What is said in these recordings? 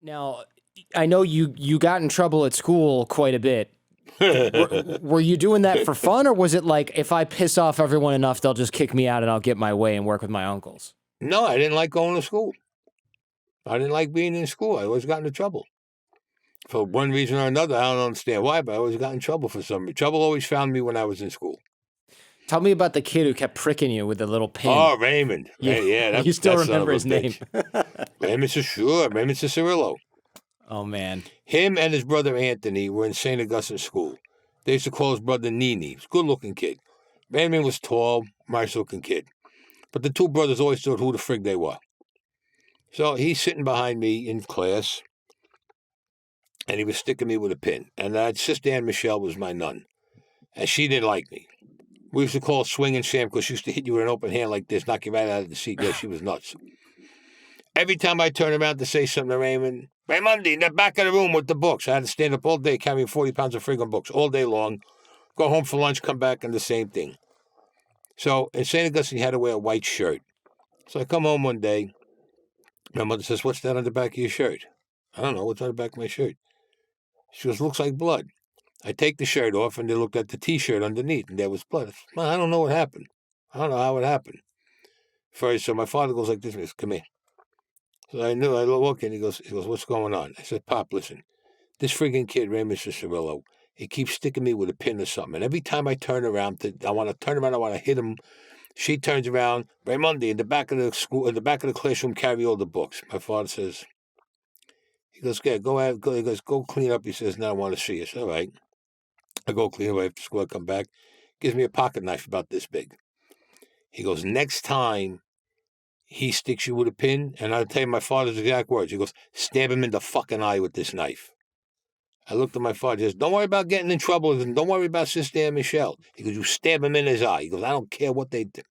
Now, I know you got in trouble at school quite a bit. Were you doing that for fun, or was it like, if I piss off everyone enough, they'll just kick me out and I'll get my way and work with my uncles? No, I didn't like going to school. I didn't like being in school. I always got into trouble. For one reason or another, I don't understand why, but I always got in trouble for some reason. Trouble always found me when I was in school. Tell me about the kid who kept pricking you with the little pin. Oh, Raymond. Yeah, you still remember his name. Raymond Cicerillo. Oh, man. Him and his brother Anthony were in St. Augustine School. They used to call his brother Nini. He was a good-looking kid. Raymond was tall, nice-looking kid. But the two brothers always thought who the frig they were. So he's sitting behind me in class, and he was sticking me with a pin. And Sister Ann Michelle was my nun, and she didn't like me. We used to call her Swinging Sam because she used to hit you with an open hand like this, knock you right out of the seat. Yeah, she was nuts. Every time I turned around to say something to Raymond, Raymundi, in the back of the room with the books. I had to stand up all day carrying 40 pounds of friggin' books all day long, go home for lunch, come back, and the same thing. So in St. Augustine, you had to wear a white shirt. So I come home one day. My mother says, what's that on the back of your shirt? I don't know. What's on the back of my shirt? She goes, looks like blood. I take the shirt off, and they looked at the T-shirt underneath, and there was blood. I don't know what happened. I don't know how it happened. First, so my father goes like this, he goes, come here. So I knew, I walk in, he goes, what's going on? I said, Pop, listen, this friggin' kid, Raymond Cicerillo, he keeps sticking me with a pin or something. And every time I turn around, I want to hit him. She turns around, Raymundi, in the back of the school, in the back of the classroom, carry all the books. My father says, he goes, yeah, he goes, go clean up. He says, no, I want to see us. All right. I go clean up after school, I come back, gives me a pocket knife about this big. He goes, next time he sticks you with a pin, and I'll tell you my father's exact words. He goes, stab him in the fucking eye with this knife. I looked at my father. He says, don't worry about getting in trouble. Don't worry about Sister Ann Michelle. He goes, you stab him in his eye. He goes, I don't care what they do.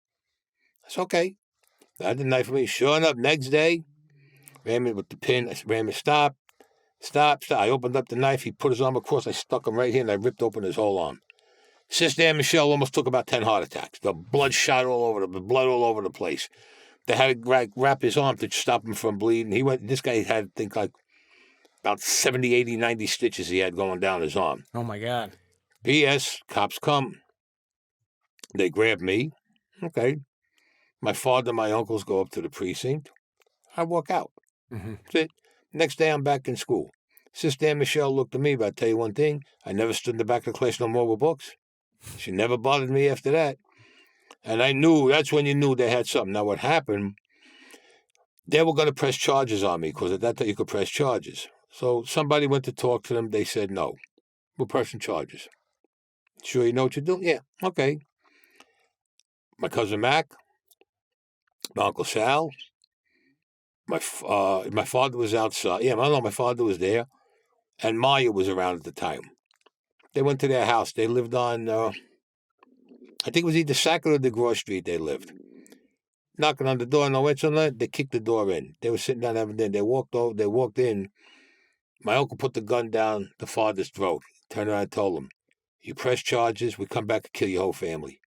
That's okay. I had the knife for me. Sure enough, next day, Raymond with the pin. I said, Raymond, stop. I opened up the knife. He put his arm across. I stuck him right here, and I ripped open his whole arm. Sister Ann Michelle almost took about 10 heart attacks. The blood shot all over blood all over the place. They had to wrap his arm to stop him from bleeding. This guy had, I think, like about 70, 80, 90 stitches he had going down his arm. Oh, my God. P.S. Cops come. They grab me. Okay. My father and my uncles go up to the precinct. I walk out. Mm-hmm. That's it. Next day, I'm back in school. Sister Ann Michelle looked at me, but I'll tell you one thing. I never stood in the back of the class no more with books. She never bothered me after that. And I knew, that's when you knew they had something. Now, what happened, they were going to press charges on me, because at that time you could press charges. So somebody went to talk to them. They said, no, we're pressing charges. Sure you know what you're doing? Yeah, okay. My cousin Mac, my Uncle Sal, my father was outside. Yeah, my father was there. And Maya was around at the time. They went to their house. They lived on, I think it was either Sackett or DeGraw Street they lived. Knocking on the door, no answer, they kicked the door in. They were sitting down having dinner. They walked in. My uncle put the gun down the father's throat. Turned around and told him, you press charges, we come back and kill your whole family.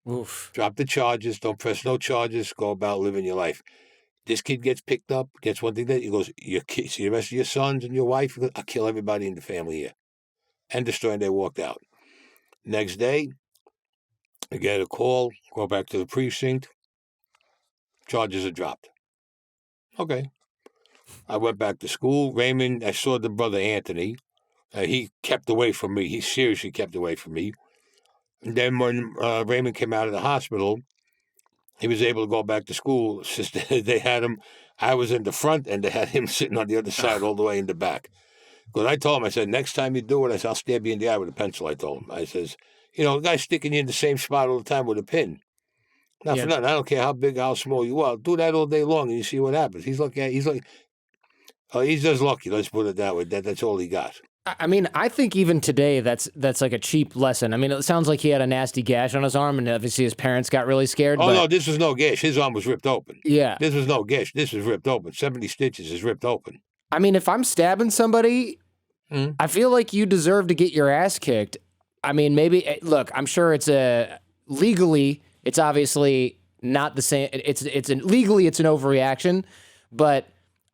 Oof. Drop the charges, don't press no charges, go about living your life. This kid gets picked up, gets one thing that he goes, your kids, the rest of your sons and your wife, I'll kill everybody in the family here. End of story, and they walked out. Next day, I get a call, go back to the precinct, charges are dropped. Okay. I went back to school. Raymond, I saw the brother Anthony. He kept away from me. He seriously kept away from me. And then when Raymond came out of the hospital, he was able to go back to school. They had him, I was in the front, and they had him sitting on the other side all the way in the back. Because I told him, I said, next time you do it, I said, I'll stab you in the eye with a pencil, I told him. I says, the guy's sticking you in the same spot all the time with a pin. Now, for nothing, I don't care how big, how small you are. Do that all day long, and you see what happens. He's just lucky, let's put it that way. That's all he got. I mean, I think even today, that's like a cheap lesson. I mean, it sounds like he had a nasty gash on his arm, and obviously his parents got really scared. Oh, no, this was no gash. His arm was ripped open. Yeah. This was no gash. This was ripped open. 70 stitches is ripped open. I mean, if I'm stabbing somebody, I feel like you deserve to get your ass kicked. I mean, maybe, look, I'm sure legally, it's obviously not the same. Legally, it's an overreaction, but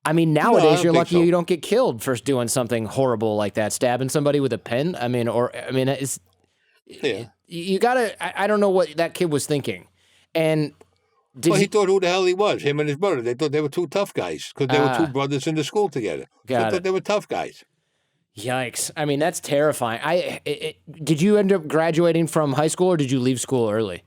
I mean, I nowadays don't you're think lucky so. you don't get killed for doing something horrible like that, stabbing somebody with a pen. I mean, it's Yeah. you gotta. I don't know what that kid was thinking, and did Well, he he? thought who the hell he was, him and his brother. They thought they were two tough guys because they were two brothers in the school together. They Got thought it. they were tough guys. Yikes! I mean, that's terrifying. Did you end up graduating from high school or did you leave school early?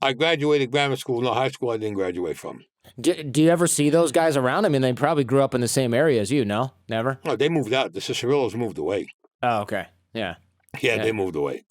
I graduated grammar school. No, high school I didn't graduate from. Do you ever see those guys around? I mean, they probably grew up in the same area as you. No, never. No, they moved out. The Cicerillos moved away. Oh, okay. Yeah. Yeah, they moved away.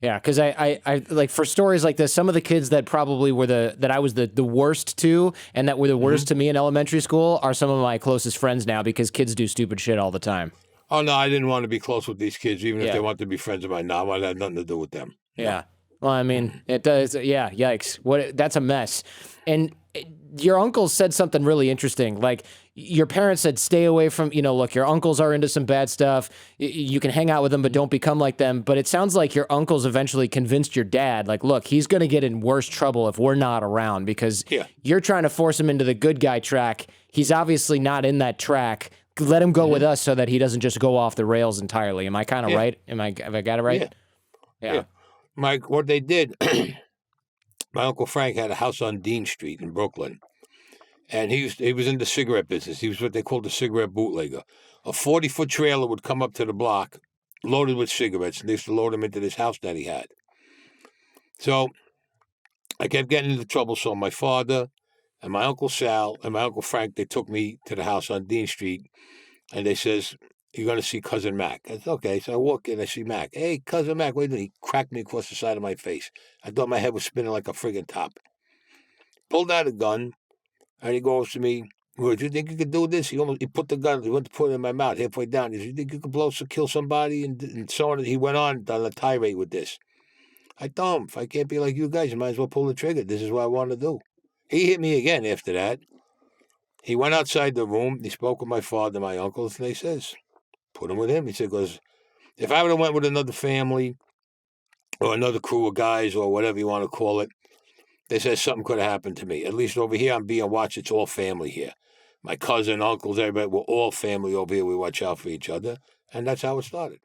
Yeah, because I like for stories like this, some of the kids that probably were that I was the worst to and that were the worst to me in elementary school are some of my closest friends now because kids do stupid shit all the time. Oh, no, I didn't want to be close with these kids, even if Yeah. they wanted to be friends of mine. No, I had nothing to do with them. Yeah. Well, I mean, it does. Yeah. Yikes. That's a mess. And your uncle said something really interesting. Like your parents said, stay away from, look, your uncles are into some bad stuff. You can hang out with them, but don't become like them. But it sounds like your uncles eventually convinced your dad, like, look, he's going to get in worse trouble if we're not around because you're trying to force him into the good guy track. He's obviously not in that track. Let him go with us so that he doesn't just go off the rails entirely. Am I kind of right? Have I got it right? Yeah. What they did, my Uncle Frank had a house on Dean Street in Brooklyn. And he was in the cigarette business. He was what they called a cigarette bootlegger. A 40-foot trailer would come up to the block loaded with cigarettes. And they used to load them into this house that he had. So I kept getting into trouble. So my father and my Uncle Sal and my Uncle Frank, they took me to the house on Dean Street. And they says, you're going to see Cousin Mac. I said, okay. So I walk in, I see Mac. Hey, Cousin Mac, wait a minute. He cracked me across the side of my face. I thought my head was spinning like a friggin' top. Pulled out a gun, and he goes to me, well, do you think you could do this? He put the gun, he went to put it in my mouth halfway down. He said, you think you could kill somebody? And so on. He went on a tirade with this. I told him, if I can't be like you guys, you might as well pull the trigger. This is what I want to do. He hit me again after that. He went outside the room. He spoke with my father, my uncles, and they says, put him with him. He said, because if I would have went with another family or another crew of guys or whatever you want to call it, they said something could have happened to me. At least over here, I'm being watched. It's all family here. My cousin, uncles, everybody, we're all family over here. We watch out for each other. And that's how it started.